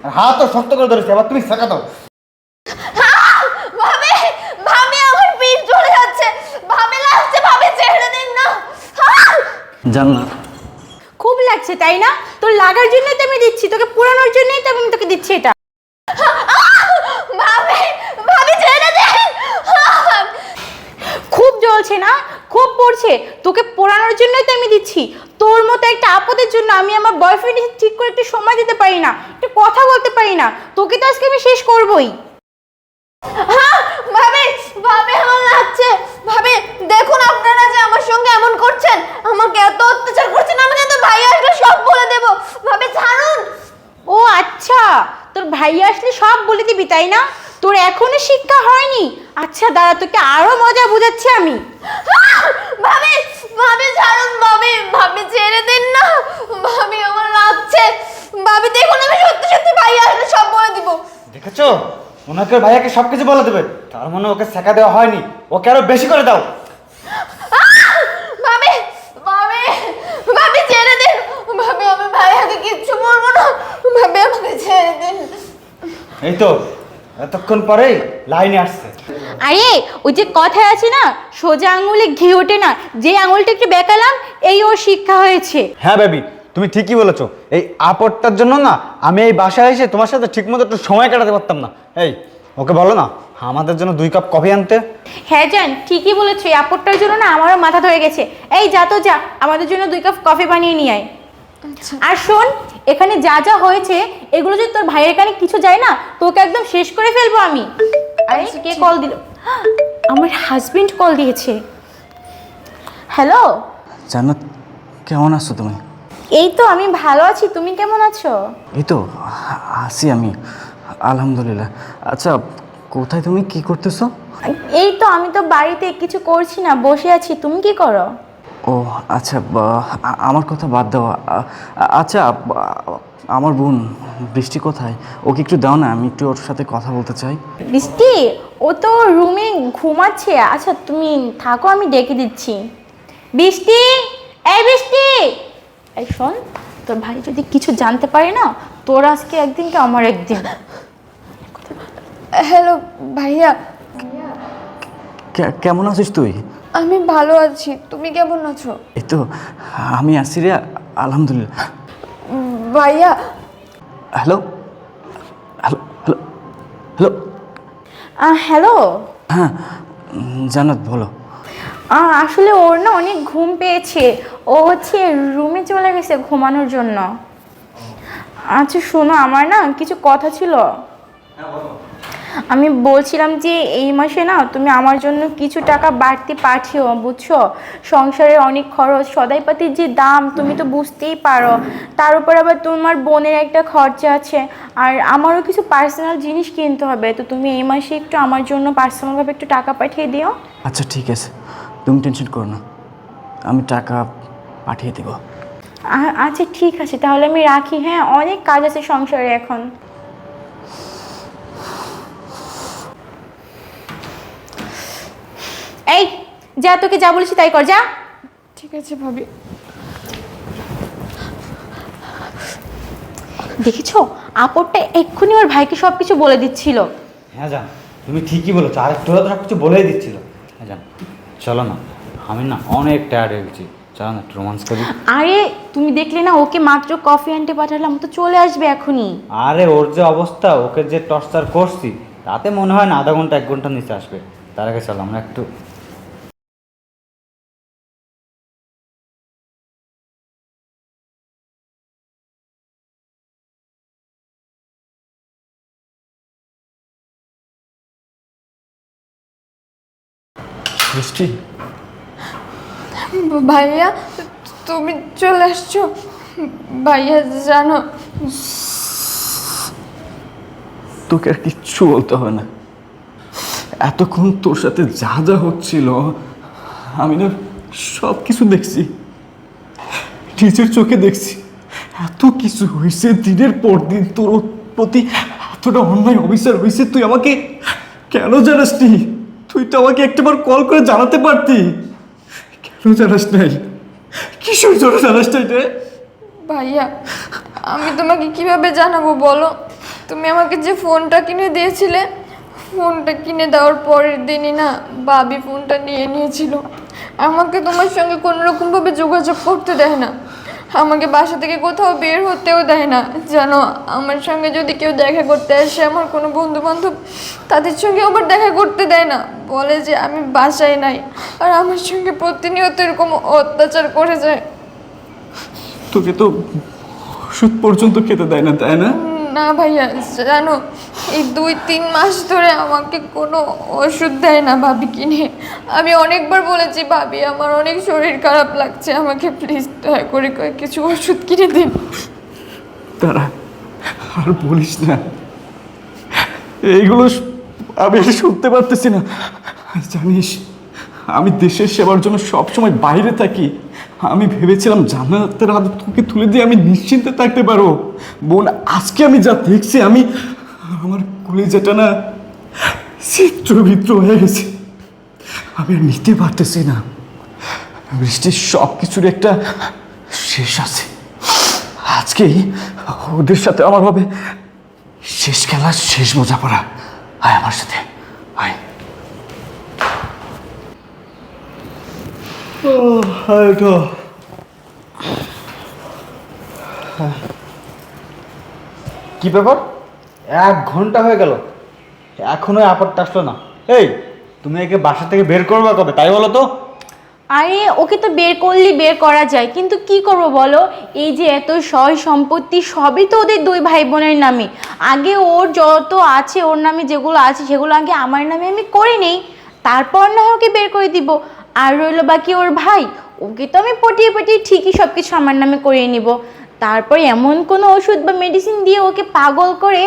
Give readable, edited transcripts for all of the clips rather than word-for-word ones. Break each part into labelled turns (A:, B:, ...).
A: হাত তো শক্ত করে ধরেছে, এবার তুমি শেখা দাও।
B: ভাবি ভাবি আমার পিঠ চলে যাচ্ছে, ভাবি লাগছে, ভাবি ছেড়ে দিন না।
A: জান্নাত,
C: খুব লাগছে তাই না? তোর লাগার জন্যই তো আমি দিচ্ছি, তোকে পুরানোর জন্যই তো আমি তোকে দিচ্ছি এটা।
B: ভাবি ভাবি ছেড়ে দিন।
C: খুব জ্বলছে না? খুব পড়ছে? তোকে পোড়ানোর জন্যই তো আমি দিচ্ছি। তোর মতো একটা আপদের জন্য আমি আমার বয়ফ্রেন্ডের ঠিক করে একটু সময় দিতে পারি না, একটু কথা বলতে পারি না। তোকে তো আজকে আমি শেষ করবই।
B: ভাবি ভাবি আমার লাগছে। ভাবি দেখুন আপনারা যে আমার সঙ্গে এমন করছেন, আমাকে এত অত্যাচার করছেন, আমি কিন্তু ভাই আসলে সব বলে দেব। ভাবি ছাড়ুন।
C: ও আচ্ছা, তোর ভাই আসলে সব বলে দিবি তাই না? তোর এখনো শিক্ষা হয়নি? আচ্ছা দাঁড়া, তোকে আরো মজা বুঝাচ্ছি আমি।
B: ভাবি ভাবি ছাড়ুন, ভাবি ভাবি ছেড়ে দিন না। ভাবি আমার লাগছে। ভাবি দেখুন আমি সত্যি সত্যি ভাই আসলে সব বলে দিব।
A: দেখেছো, ওনাকে ভাইয়াকে সবকিছু বলে দেবে, তার মানে ওকে শেখা দেওয়া হয়নি, ওকে আরো বেশি করে দাও।
B: ভাবি ভাবি ভাবি ছেড়ে দিন। ভাবি আমি ভাইয়াকে কিচ্ছু বলবো না। ভাবি আমাকে ছেড়ে দিন।
A: এই তো এতক্ষণ পরেই লাইনে আসছে।
C: আরে ওই যে কথায় আছে না, সোজা আঙুলে ঘি ওঠে না, যে আঙুলটা একটু বেঁকালাম এই ওর শিক্ষা হয়েছে।
A: হ্যাঁ বেবি, তুমি ঠিকই বলেছো। এই আপদটার জন্য না আমি এই বাসায় এসে তোমার সাথে ঠিকমতো একটু সময় কাটাতে পারতাম না। এই ওকে বলো না আমাদের জন্য 2 কাপ কফি আনতে।
C: হ্যাঁ জান, ঠিকই বলেছো, এই আপদটার জন্য না আমারও মাথা ধরে গেছে। এই যা তো যা, আমাদের জন্য 2 কাপ কফি বানিয়ে নিয়ে আয়। আর শোন, এখানে যা যা হয়েছে এগুলো যদি তোর ভাইয়ের কানে কিছু যায় না, তোকে একদম শেষ করে ফেলবো আমি। আরে কে কল দিল? আমার হাজবেন্ড কল দিয়েছে। হ্যালো
D: জান্নাত, কেমন আছো তুমি?
C: এই তো আমি ভালো আছি, তুমি কেমন আছো?
D: এই তো আছি আমি, আলহামদুলিল্লাহ। আচ্ছা, কোথায় তুমি, কি করতেছো?
C: এই তো আমি তো বাড়িতে কিছু করছি না, বসে আছি। তুমি কি করো?
D: ও আচ্ছা, আমার কথা বাদ দাও। আচ্ছা, আমার বোন বৃষ্টি কোথায়? ওকে একটু দাও না, আমি একটু ওর সাথে কথা বলতে চাই।
C: বৃষ্টি ও তো রুমে ঘুমাচ্ছে। আচ্ছা তুমি থাকো, আমি ডেকে দিচ্ছি। বৃষ্টি, এই বৃষ্টি, এই শোন, তোর ভাই যদি কিছু জানতে পারে না, তোর আজকে একদিন কি আমার একদিন।
B: হ্যালো ভাইয়া,
D: কেমন আছিস তুই?
B: আমি ভালো আছি, তুমি কেমন আছো?
D: এই তো আমি আছি রে, আলহামদুলিল্লাহ।
B: ভাইয়া
D: hello hello hello hello.
C: Hello.
D: হ্যাঁ জান্নাত, বলো।
C: আসলে ওর না অনেক ঘুম পেয়েছে, ও হচ্ছে রুমে চলে গেছে ঘুমানোর জন্য। আচ্ছা শোনো, আমার না কিছু কথা ছিল। আমি বলছিলাম যে এই মাসে না তুমি আমার জন্য কিছু টাকা বাড়তি পাঠিও, বুঝছো? সংসারের অনেক খরচ, সদাইপাতির যে দাম তুমি তো বুঝতেই পারো। তার উপর আবার তোমার বোনের একটা খরচা আছে, আর আমারও কিছু পার্সোনাল জিনিস কিনতে হবে। তো তুমি এই মাসে একটু আমার জন্য পার্সোনালভাবে একটু টাকা পাঠিয়ে দিও।
D: আচ্ছা ঠিক আছে, তুমি টেনশন করো না, আমি টাকা পাঠিয়ে দেবো।
C: আচ্ছা ঠিক আছে, তাহলে আমি রাখি। হ্যাঁ, অনেক কাজ আছে সংসারে এখন। এই যা, তোকে যা বলেছি তাই কর, যা।
B: ঠিক আছে ভাবি।
C: দেখেছো, আপদটা এক্ষুনি ওর ভাইকে সব কিছু বলে দিচ্ছিল।
A: হ্যাঁ জান, তুমি ঠিকই বলেছো, আর একটু হলে তো সব কিছু বলেই দিচ্ছিল। হ্যাঁ জান, চলো না, আমি না অনেক টায়ার্ড হয়ে গেছি, চলো না একটু রোমান্স করি।
C: আরে তুমি দেখলে না, ওকে মাত্র কফি আনতে পাঠালাম, তো চলে আসবে এখনই।
A: আরে ওর যে অবস্থা, ওকে যে টর্চার করছি, তাতে মনে হয় না আধা ঘন্টা 1 ঘন্টা নিচে আসবে। তার আগে চলো আমরা একটু।
D: বৃষ্টি,
B: ভাইয়া তুমি চলে আসছো? ভাইয়া জানো,
D: তোকে আর কিচ্ছু বলতে হবে না। এতক্ষণ তোর সাথে যা যা হচ্ছিল আমি না সব কিছু দেখছি, নিজের চোখে দেখছি। এত কিছু হয়েছে, দিনের পর দিন তোর প্রতি এতটা অন্যায় অবিচার হয়েছে, তুই আমাকে কেন জানাসনি? তুই তো আমাকে একটাবার কল করে জানাতে পারতি, কেন জানাস নাই? কিসের জন্য জানাস নাই রে?
B: ভাইয়া আমি তোমাকে কিভাবে জানাবো বলো? তুমি আমাকে যে ফোনটা কিনে দিয়েছিলে, ফোনটা কিনে দেওয়ার পরের দিনই না ভাবি ফোনটা নিয়ে নিয়েছিল। আমাকে তোমার সঙ্গে কোনো রকমভাবে যোগাযোগ করতে দেয় না, আমাকে বাসা থেকে কোথাও বের হতেও দেয় না। জানো, আমার সঙ্গে যদি কেউ দেখা করতে আসে, আমার কোনো বন্ধু বান্ধব, তাদের সঙ্গে আবার দেখা করতে দেয় না, বলে যে আমি বাসায় নাই। আর আমার সঙ্গে প্রতিনিয়ত এরকম অত্যাচার করে যায়।
D: তোকে তো ওষুধ পর্যন্ত খেতে দেয় না, তাই না?
B: না ভাইয়া, জানো এই 2-3 মাস ধরে আমাকে কোনো ওষুধ দেয় না ভাবি কিনে। আমি অনেকবার বলেছি, ভাবি আমার অনেক শরীর খারাপ লাগছে, আমাকে প্লিজ দয়া করে কিছু ওষুধ কিনে দিন।
D: তারা আর বলিস না, এইগুলো আমি আর শুনতে পারতেছি না। জানিস, আমি দেশের সেবার জন্য সবসময় বাইরে থাকি। আমি ভেবেছিলাম জান্নাতের হাতে তোকে তুলে দিয়ে আমি নিশ্চিন্তে থাকতে পারবো। বোন, আজকে আমি যা দেখছি, আমি আমার কলিজাটা না চিত্রবিত্র হয়ে গেছে। আমি আর নিতে পারতেছি না। বৃষ্টির সব কিছুর একটা শেষ আছে। আজকেই ওদের সাথে আমার হবে শেষ খেলা, শেষ বোঝাপড়া। আয় আমার সাথে, আয়।
A: কি ব্যাপার, 1 ঘন্টা হয়ে গেল, এখনো আপদটা আসলো না। এই, তুমি একে বাসা থেকে বের করবে কবে তাই বলো তো?
C: আরে ওকে তো বের করলে বের করা যায়, কিন্তু কি করব বলো, এই যে এত সয় সম্পত্তি সবই তো ওদের 2 ভাই বোনের নামে। আগে ওর যত আছে, ওর নামে যেগুলো আছে সেগুলো আগে আমার নামে আমি করে নেই, তারপর না হয় ওকে বের করে দিব। আর রইলো বাকি ওর ভাই, ওকে তো আমি পটিয়ে পটিয়ে ঠিকই সব কিছু আমার নামে করিয়ে নিব। তারপর এমন কোনো ওষুধ বা মেডিসিন দিয়ে ওকে পাগল করে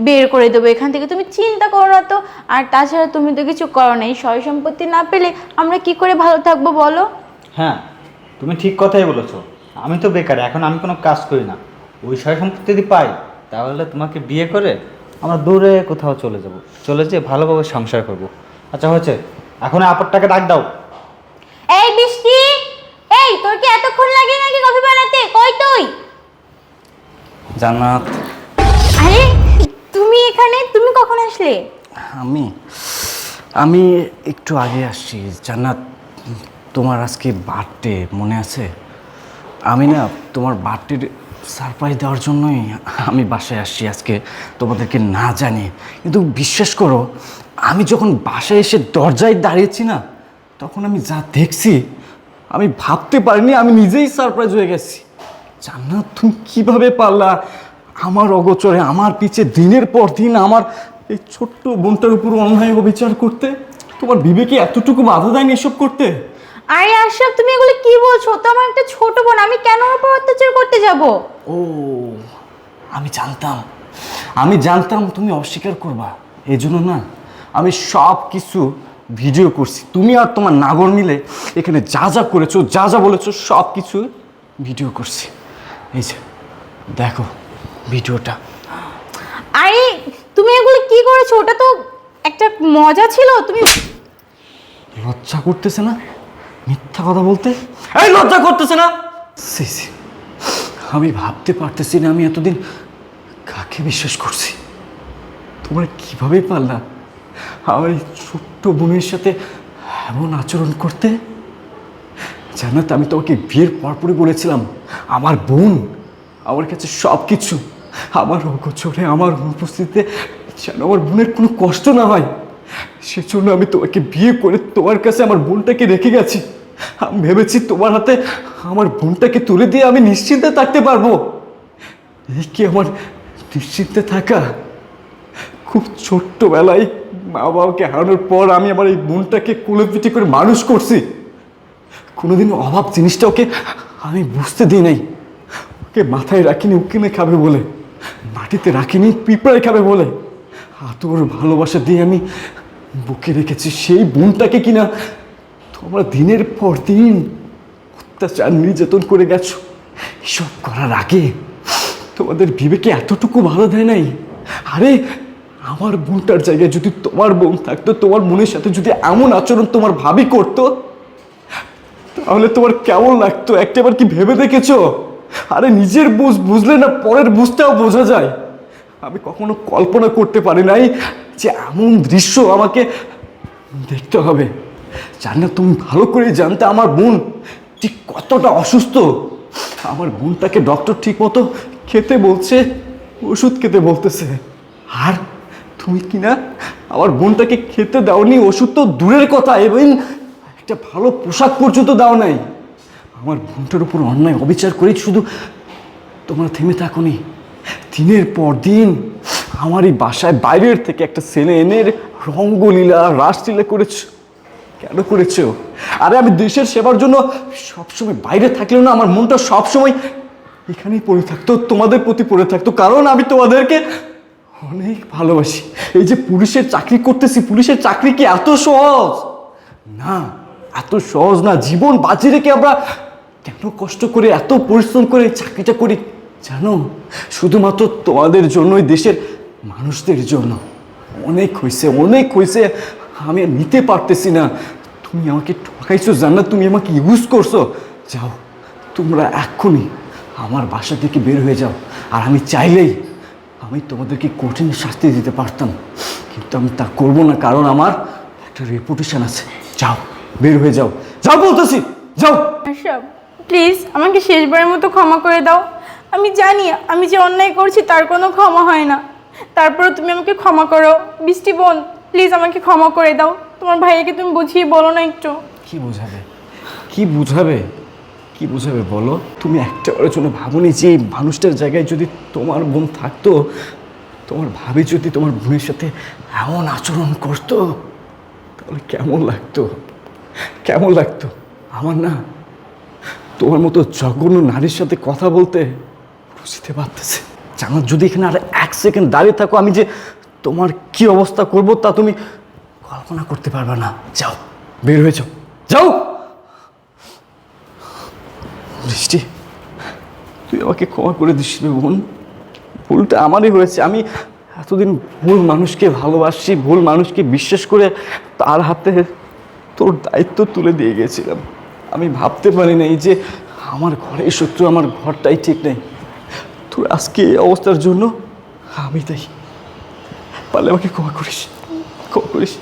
C: বের করে দেবো এখান থেকে, তুমি চিন্তা করো না তো। আর তাছাড়া তুমি তো কিছু করো না, এই সয় সম্পত্তি না পেলে আমরা কি করে ভালো থাকবো বলো?
A: হ্যাঁ, তুমি ঠিক কথাই বলেছো। আমি তো বেকার, এখন আমি কোনো কাজ করি না। ওই সয় সম্পত্তি যদি পাই, তাহলে তোমাকে বিয়ে করে আমরা দূরে কোথাও চলে যেয়ে ভালোভাবে সংসার করব। আচ্ছা হয়েছে, এখন আপদটাকে ডাক দাও।
C: এই বৃষ্টি, এই তোর কি এতক্ষণ লাগে নাকি কফি বানাতে? কই তুই?
D: জান্নাত,
C: আরে তুমি এখানে, তুমি কখন আসলে?
D: আমি একটু আগে আসছি। জান্নাত, তোমার আজকে বার্থডে মনে আছে? আমি না তোমার বার্থডে সারপ্রাইজ দেওয়ার জন্যই আমি বাসায় আসছি আজকে, তোমাদেরকে না জানিয়ে। কিন্তু বিশ্বাস করো, আমি যখন বাসায় এসে দরজায় দাঁড়িয়েছি না, তখন আমি যা দেখছি, আমি ভাবতে পারিনি, আমি নিজেই সারপ্রাইজ হয়ে গেছি। জান্নাত, তুমি কিভাবে পারলা আমার অগোচরে, আমার পিছে দিনের পর দিন আমার এই ছোট্ট বোনটার উপর অন্যায় অবিচার করতে? তোমার বিবেকে এতটুকু বাধা দেয়নি এসব করতে?
C: আরে আশরাফ, তুমি এগুলো কি বলছো? তো আমার একটা ছোট বোন, আমি কেন ওর উপর অত্যাচার করতে যাব?
D: ও, আমি জানতাম তুমি অস্বীকার করবা। এই জন্য না আমি সব কিছু ভিডিও করছি। তুমি আর তোমার নাগর মিলে এখানে যা যা করেছো, যা যা বলেছো, সব কিছু ভিডিও করছি। এই যে দেখো ভিডিওটা।
C: আরে তুমি এগুলো কি করেছো? ওটা তো একটা মজা ছিল। তুমি
D: লজ্জা করতেছে না মিথ্যা কথা বলতে? এই লজ্জা করতেছে না? সি সি, আমি ভাবতে পারতেছি না আমি এতদিন কাকে বিশ্বাস করছি। তোমরা কিভাবে পারলা আমার এই ছোট্ট বোনের সাথে এমন আচরণ করতে? জান্নাত, আমি তোমাকে বিয়ের পরপরই বলেছিলাম আমার বোন আমার কাছে সব কিছু। আমার অগোচরে, আমার অনুপস্থিতিতে যেন আমার বোনের কোনো কষ্ট না হয়, সেজন্য আমি তোমাকে বিয়ে করে তোমার কাছে আমার বোনটাকে রেখে গেছি। আমি ভেবেছি তোমার হাতে আমার বোনটাকে তুলে দিয়ে আমি নিশ্চিন্তে থাকতে পারবো। এই কি আমার নিশ্চিন্তে থাকা? খুব ছোট্টবেলায় মা বাবাকে হারানোর পর আমি আমার এই বোনটাকে কোলে পিঠে করে মানুষ করছি। কোনোদিন অভাব জিনিসটা ওকে আমি বুঝতে দিই নাই। ওকে মাথায় রাখিনি উকিনে খাবে বলে, মাটিতে রাখিনি পিঁপড়ায় খাবে বলে। আতর ভালোবাসা দিয়ে আমি বুকে রেখেছি সেই বোনটাকে কিনা তোমরা দিনের পর দিন অত্যাচার নির্যাতন করে গেছো। এসব করার আগে তোমাদের বিবেকে এতটুকু ভালো দেয় নাই? আরে আমার বোনটার জায়গায় যদি তোমার বোন থাকতো, তোমার বোনের সাথে যদি এমন আচরণ তোমার ভাবি করতো, তাহলে তোমার কেমন লাগতো একটাবার কি ভেবে দেখেছো? আরে নিজের বুঝলে না পরের বুঝটাও বোঝা যায়। আমি কখনো কল্পনা করতে পারি নাই যে এমন দৃশ্য আমাকে দেখতে হবে। জানি না, তুমি ভালো করে জানতে আমার বোন ঠিক কতটা অসুস্থ। আমার বোনটাকে ডক্টর ঠিক মতো খেতে বলছে, ওষুধ খেতে বলতেছে, আর তুমি কি না আমার বোনটাকে খেতে দাওনি, ওষুধ তো দূরের কথা, এবং একটা ভালো পোশাক পর্যন্ত দাও নাই। আমার বোনটার উপর অন্যায় অবিচার করে শুধু তোমরা থেমে থাকোনি, দিনের পর দিন আমার এই বাসায় বাইরের থেকে একটা ছেলে এনে রঙ্গলীলা রাসলীলা করেছ। কেন করেছো? আরে আমি দেশের সেবার জন্য সবসময় বাইরে থাকলেও না আমার মনটা সবসময় এখানেই পড়ে থাকতো, তোমাদের প্রতি পড়ে থাকতো, কারণ আমি তোমাদেরকে অনেক ভালোবাসি। এই যে পুলিশের চাকরি করতেছি, পুলিশের চাকরি কি এত সহজ? না, এত সহজ না। জীবন বাজি রেখে আমরা কেন কষ্ট করে এত পরিশ্রম করে চাকরিটা করি জানো? শুধুমাত্র তোমাদের জন্যই, দেশের মানুষদের জন্য। অনেক হয়েছে, অনেক হয়েছে, আমি আর নিতে পারতেছি না। তুমি আমাকে ঠকাইছো জান্নাত, তুমি আমাকে ইউজ করছো। যাও, তোমরা এক্ষুনি আমার বাসা থেকে বের হয়ে যাও। আর আমি চাইলেই আমি তোমাদেরকে কঠিন শাস্তি দিতে পারতাম, কিন্তু আমি তা করবো না, কারণ আমার একটা রেপুটেশন আছে। যাও, বের হয়ে যাও, যাও বলতেছি, যাও।
C: আশরাফ, প্লিজ আমাকে শেষবারের মতো ক্ষমা করে দাও। আমি জানি আমি যে অন্যায় করছি তার কোনো ক্ষমা হয় না, তারপরে তুমি আমাকে ক্ষমা করো। বৃষ্টি বোন, প্লিজ আমাকে ক্ষমা করে দাও। তোমার ভাইয়াকে তুমি বুঝিয়ে বলো না একটু।
D: কি বুঝাবে, কি বুঝাবে, কি বুঝাবে বলো? তুমি একটাবারের জন্য ভাবনি যে এই মানুষটার জায়গায় যদি তোমার বোন থাকতো, তোমার ভাবি যদি তোমার বোনের সাথে এমন আচরণ করতো, তাহলে কেমন লাগতো, কেমন লাগতো? আমার না তোমার মতো জঘন্য নারীর সাথে কথা বলতে বুঝতে পারতেছে। জানার যদি এখানে আর 1 সেকেন্ড দাঁড়িয়ে থাকো, আমি যে তোমার কি অবস্থা করব তা তুমি কল্পনা করতে পারবে না। যাও, বের হয়ে যাও, যাও। বৃষ্টি, তুই আমাকে ক্ষমা করে দিস রে বোন, ভুলটা আমারই হয়েছে। আমি এতদিন ভুল মানুষকে ভালোবাসি, ভুল মানুষকে বিশ্বাস করে তার হাতে তোর দায়িত্ব তুলে দিয়ে গেছিলাম। আমি ভাবতে পারি নাই যে আমার ঘরের শত্রু আমার ঘরটাই ঠিক নেই। তোর আজকে এই অবস্থার জন্য আমি তাই, পারলে আমাকে ক্ষমা করিস, ক্ষমা করিস।